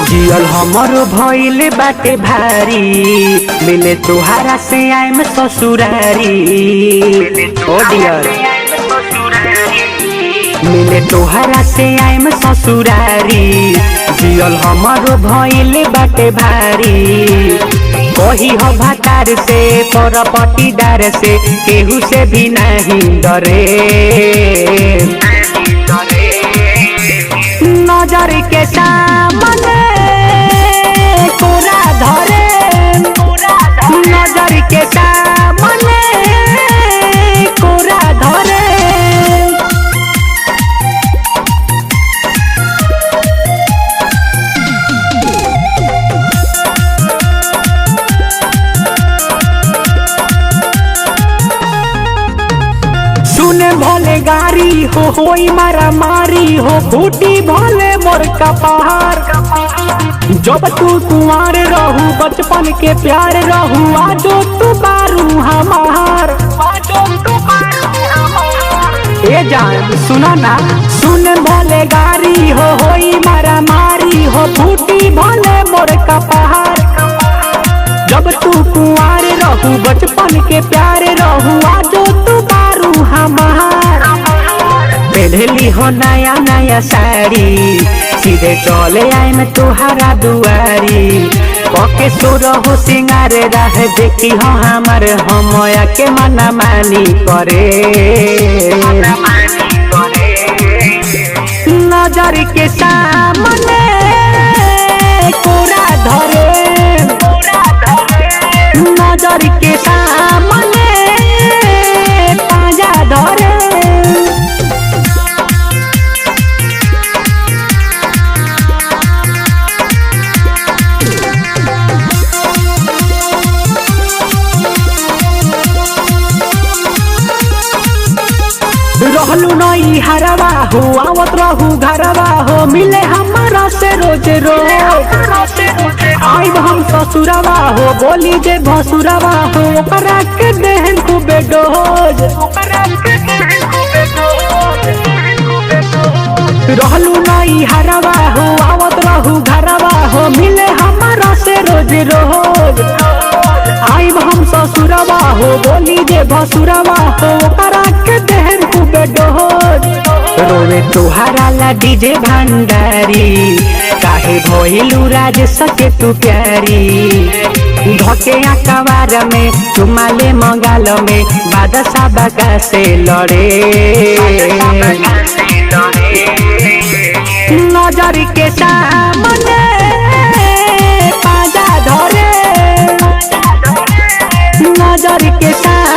जियल हमर भइल बाटे भारी, मिले तुहारा से आइम ससुरारी। ओ डियर मिले तुहारा से आइम ससुरारी। जियल हमर भइल बाटे भारी, कही हो भातार से पर पटीदार से केहू से भी नहीं डरे। नजर के सामने कोरा धरे, नजर के सामने कोरा धरे। सुने भले गारी होई मारा मारी हो, फूटी भले मोर कपार। जब तू कुंवार रहू बचपन के प्यार रहू, आजो तू बारू हमार। ए जान सुना ना, सुन भले गारी होई मारा मारी हो, फूटी भले मोर कपार। जब तू कुंवार रहू बचपन के प्यार रहू, आजो तू बारू हमार। पहनली हो नया नया साड़ी, सीधे चले आए में तुहारा दुआरी। पके सुर हो सिंगार राह देखी हो हमार, हमया के मना मानी करे। नजर के सामने कोरा धरे, नजर के सामने पाजा धरे। रहलू नई हरवा हो, आवत रहू घरवा हो, मिले हमारा से रोज रोज। आइब हम ससुरवा हो, बोली जे भसुरवा हो, ओकरा के देहन खूबे डोज। रहलू नई हरवा हो, आवत रहू घरवा हो, मिले हमारा से रोज रोज। आइब हम ससुरवा हो, बोली जे भसुरवा हो, ओकरा के देहन खूबे डोज। रोवे तुहारा ला डीजे भंडारी, काहे भइलू राज सके तू प्यारी। धके अकबार में तुमाले मंगाल में, बादशाह बका से लड़े। नजर के सामने पाजा धरे, नजर के सामने